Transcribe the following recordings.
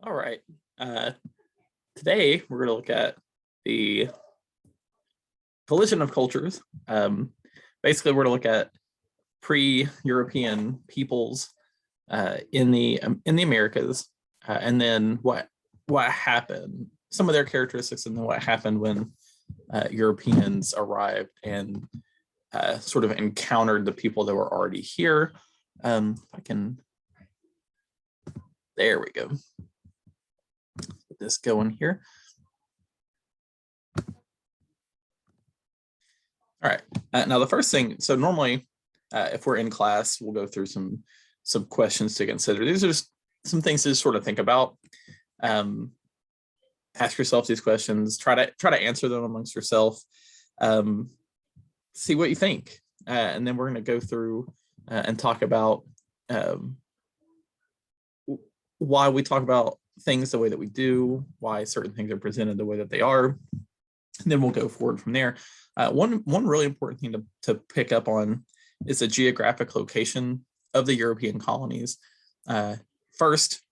All right. Uh, Today, we're going to look at the collision of cultures. Basically, we're going to look at pre-European peoples in the Americas, and then what happened, some of their characteristics, and then what happened when Europeans arrived and sort of encountered the people that were already here. If I can, there we go. Get this going here. All right. Now the first thing, so normally if we're in class, we'll go through some questions to consider. These are just some things to sort of think about. Ask yourself these questions, try to answer them amongst yourself. See what you think. And then we're going to go through and talk about why we talk about things the way that we do, why certain things are presented the way that they are. And then we'll go forward from there. One really important thing to pick up on is the geographic location of the European colonies. First,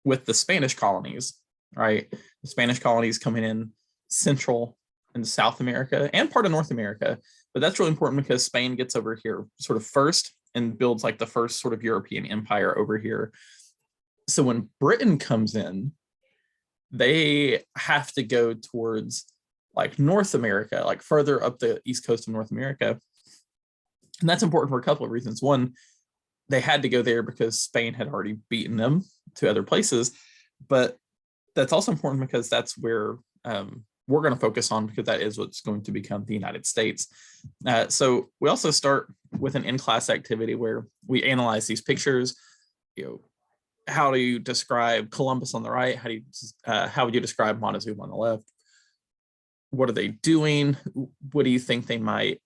with the Spanish colonies, right? The Spanish colonies coming in Central and South America and part of North America. But that's really important because Spain gets over here sort of first and builds like the first sort of European empire over here. So when Britain comes in, they have to go towards like North America, like further up the east coast of North America. And that's important for a couple of reasons. One, they had to go there because Spain had already beaten them to other places. But that's also important because that's where we're going to focus on, because that is what's going to become the United States. So we also start with an in-class activity where we analyze these pictures. How do you describe Columbus on the right? How would you describe Montezuma on the left? What are they doing? What do you think they might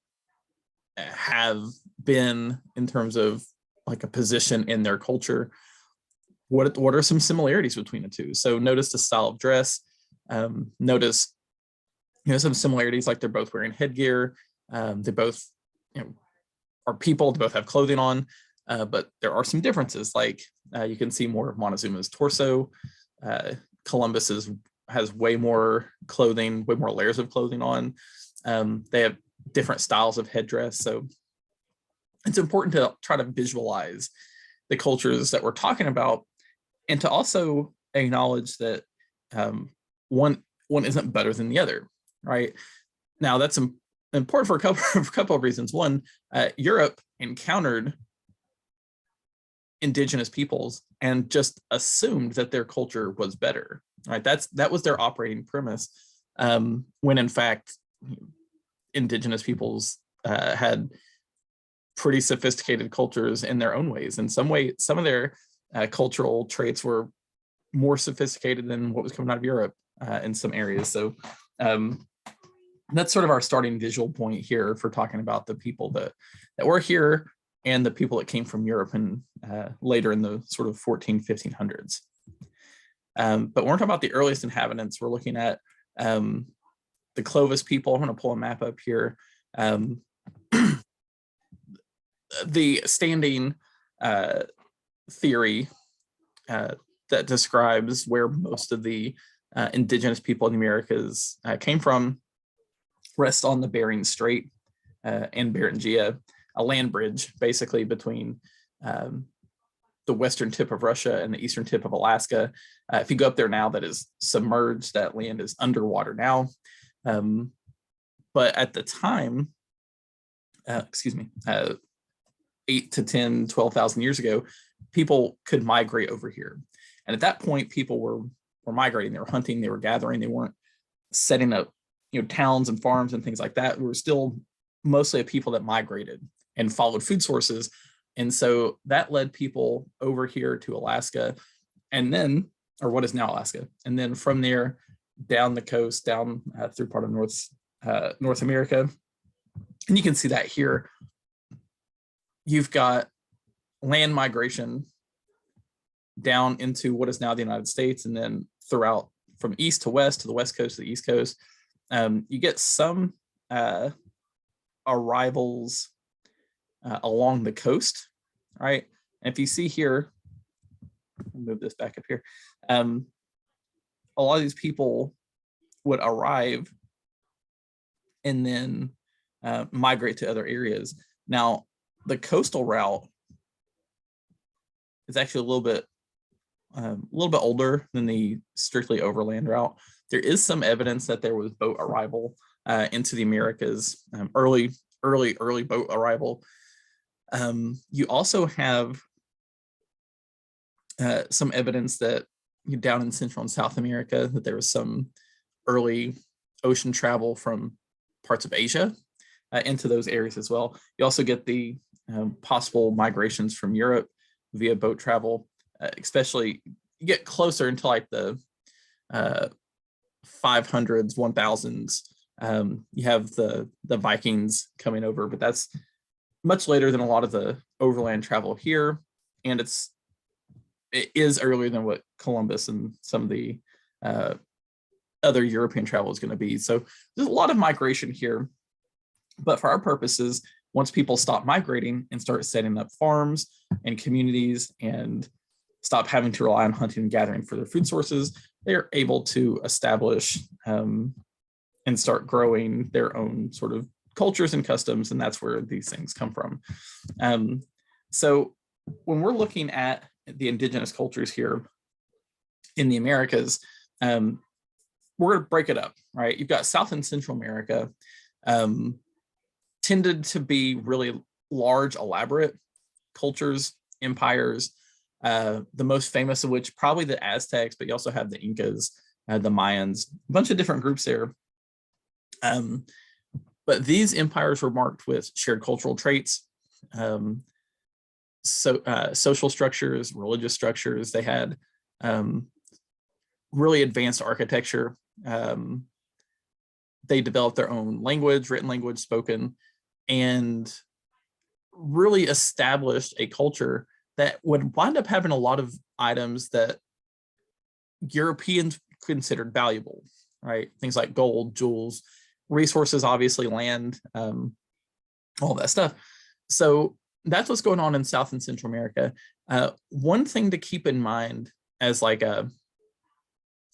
have been in terms of like a position in their culture? What are some similarities between the two? So notice the style of dress. Notice some similarities, like they're both wearing headgear. They both are people. They both have clothing on, but there are some differences. Like you can see more of Montezuma's torso. Columbus has way more clothing, way more layers of clothing on. They have different styles of headdress. So it's important to try to visualize the cultures that we're talking about, and to also acknowledge that one isn't better than the other, right? Now that's important for a couple of reasons. One, Europe encountered indigenous peoples and just assumed that their culture was better, right? That was their operating premise, when in fact indigenous peoples had pretty sophisticated cultures in their own ways. In some way, some of their cultural traits were more sophisticated than what was coming out of Europe in some areas. So that's sort of our starting visual point here for talking about the people that were here and the people that came from Europe and later in the sort of 1500s. But when we're talking about the earliest inhabitants, we're looking at the Clovis people. I'm going to pull a map up here. The standing theory that describes where most of the indigenous people in the Americas came from rests on the Bering Strait and Beringia, a land bridge basically between the western tip of Russia and the eastern tip of Alaska. If you go up there now, that is submerged. That land is underwater now. But at the time, 8 to 10, 12,000 years ago, people could migrate over here. And at that point, people were migrating. They were hunting, they were gathering, they weren't setting up towns and farms and things like that. We were still mostly a people that migrated and followed food sources. And so that led people over here to Alaska, and then, or what is now Alaska. And then from there, down the coast, down through part of North America. And you can see that here. You've got land migration down into what is now the United States, and then throughout from east to west, to the west coast to the east coast. You get some arrivals along the coast, right? And if you see here, I'll move this back up here. a lot of these people would arrive and then migrate to other areas. Now, the coastal route is actually a little bit older than the strictly overland route. There is some evidence that there was boat arrival into the Americas, early boat arrival. You also have some evidence that down in Central and South America that there was some early ocean travel from parts of Asia into those areas as well. You also get the possible migrations from Europe via boat travel, especially you get closer into like the 500s, 1000s. You have the Vikings coming over, but that's much later than a lot of the overland travel here, and it is earlier than what Columbus and some of the other European travel is going to be. So there's a lot of migration here, but for our purposes, once people stop migrating and start setting up farms and communities and stop having to rely on hunting and gathering for their food sources, they're able to establish and start growing their own sort of cultures and customs, and that's where these things come from. So when we're looking at the indigenous cultures here in the Americas, we're going to break it up, right? You've got South and Central America, tended to be really large, elaborate cultures, empires, the most famous of which probably the Aztecs, but you also have the Incas, the Mayans, a bunch of different groups there. But these empires were marked with shared cultural traits, social structures, religious structures. They had really advanced architecture. They developed their own language, written language, spoken, and really established a culture that would wind up having a lot of items that Europeans considered valuable, right? Things like gold, jewels, resources, obviously land, all that stuff. So that's what's going on in South and Central America. One thing to keep in mind as like an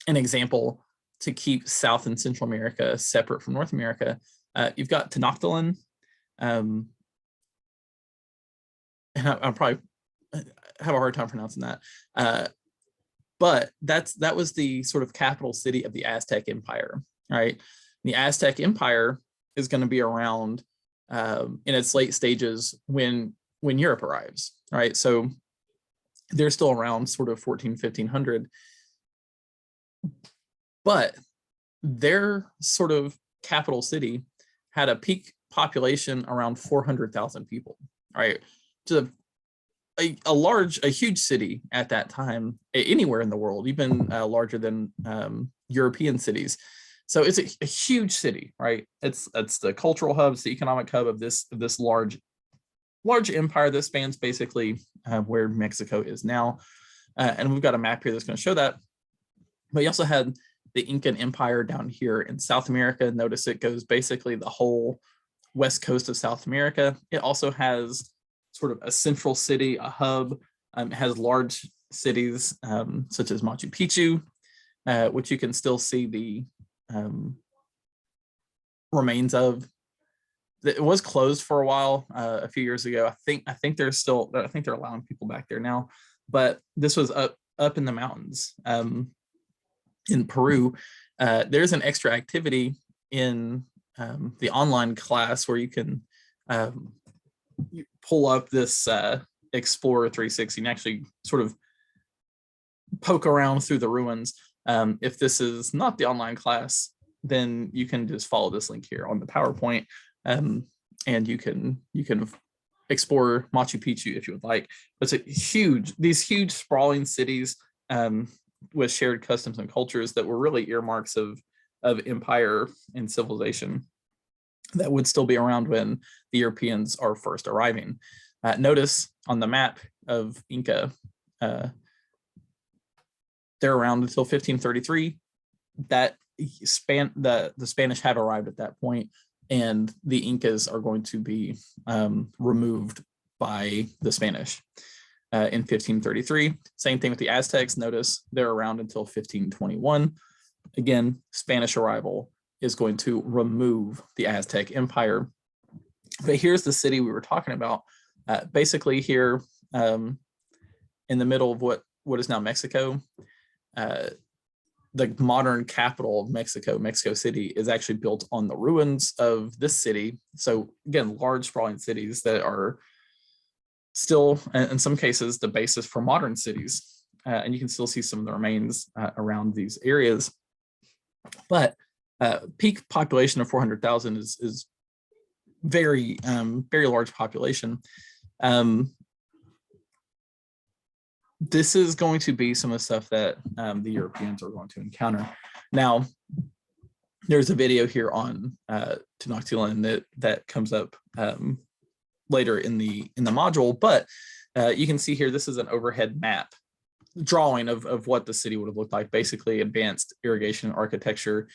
example to keep South and Central America separate from North America, you've got Tenochtitlan, and I'm probably have a hard time pronouncing that, but that was the sort of capital city of the Aztec Empire, right? The Aztec Empire is going to be around in its late stages when Europe arrives, right? So they're still around sort of 1500, but their sort of capital city had a peak population around 400,000 people, right? To a huge city at that time, anywhere in the world, even larger than European cities. So it's a huge city, right? It's the cultural hub, it's the economic hub of this large empire that spans basically where Mexico is now. And we've got a map here that's going to show that. But you also had the Incan Empire down here in South America. Notice it goes basically the whole west coast of South America. It also has sort of a central city, a hub. It has large cities such as Machu Picchu, which you can still see the remains of. It was closed for a while a few years ago. I think they're allowing people back there now, but this was up in the mountains in Peru. There's an extra activity in the online class where you can you pull up this Explorer 360 and actually sort of poke around through the ruins. If this is not the online class, then you can just follow this link here on the PowerPoint, and you can explore Machu Picchu if you would like. But it's these huge sprawling cities with shared customs and cultures that were really earmarks of empire and civilization that would still be around when the Europeans are first arriving. Notice on the map of Inca, they're around until 1533. That the Spanish have arrived at that point, and the Incas are going to be removed by the Spanish in 1533. Same thing with the Aztecs. Notice they're around until 1521. Again, Spanish arrival is going to remove the Aztec Empire. But here's the city we were talking about. Basically here in the middle of what is now Mexico, the modern capital of Mexico, Mexico City, is actually built on the ruins of this city. So again, large sprawling cities that are still, in some cases, the basis for modern cities. And you can still see some of the remains around these areas. But peak population of 400,000 is very, very large population. This is going to be some of the stuff that the Europeans are going to encounter. Now, there's a video here on Tenochtitlan that comes up later in the module, but you can see here, this is an overhead map drawing of what the city would have looked like. Basically, advanced irrigation architecture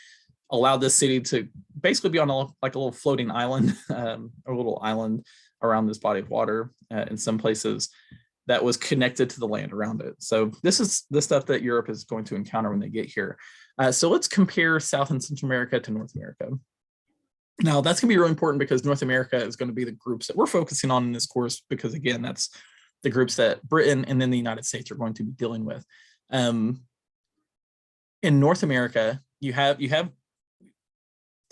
allowed this city to basically be on like a little floating island, a little island around this body of water in some places that was connected to the land around it. So this is the stuff that Europe is going to encounter when they get here. So let's compare South and Central America to North America. Now that's gonna be really important because North America is going to be the groups that we're focusing on in this course, because again, that's the groups that Britain and then the United States are going to be dealing with. In North America, you have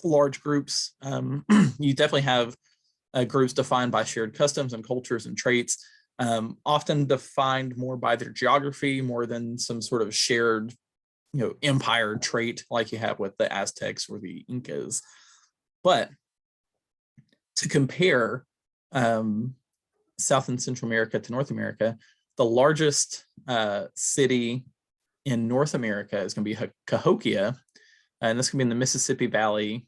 large groups. You definitely have groups defined by shared customs and cultures and traits, often defined more by their geography more than some sort of shared, empire trait like you have with the Aztecs or the Incas. But to compare South and Central America to North America, the largest city in North America is going to be Cahokia, and this can be in the Mississippi Valley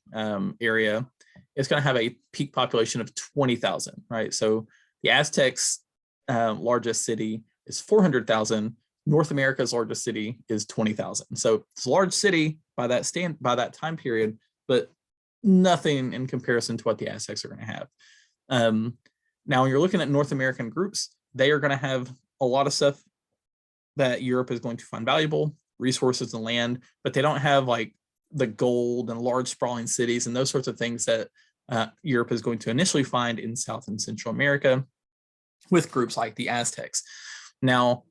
area. It's going to have a peak population of 20,000, right? So the Aztecs' largest city is 400,000. North America's largest city is 20,000. So it's a large city by that time period, but nothing in comparison to what the Aztecs are going to have. Now, when you're looking at North American groups, they are going to have a lot of stuff that Europe is going to find valuable, resources and land, but they don't have like the gold and large sprawling cities and those sorts of things that Europe is going to initially find in South and Central America with groups like the Aztecs. Now,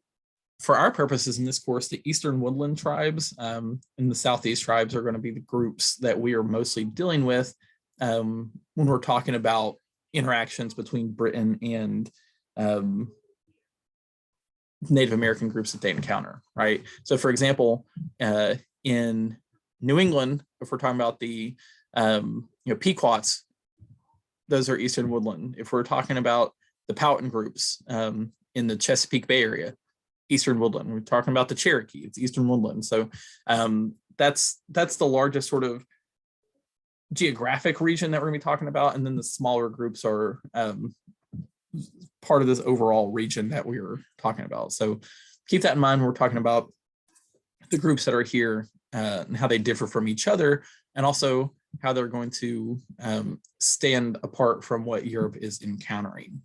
for our purposes in this course, the Eastern Woodland tribes and the Southeast tribes are going to be the groups that we are mostly dealing with when we're talking about interactions between Britain and Native American groups that they encounter, right? So for example, in New England, if we're talking about the Pequots, those are Eastern Woodland. If we're talking about the Powhatan groups in the Chesapeake Bay area, Eastern Woodland. We're talking about the Cherokee, it's Eastern Woodland. So that's the largest sort of geographic region that we're gonna be talking about. And then the smaller groups are part of this overall region that we were talking about. So keep that in mind when we're talking about the groups that are here and how they differ from each other, and also how they're going to stand apart from what Europe is encountering.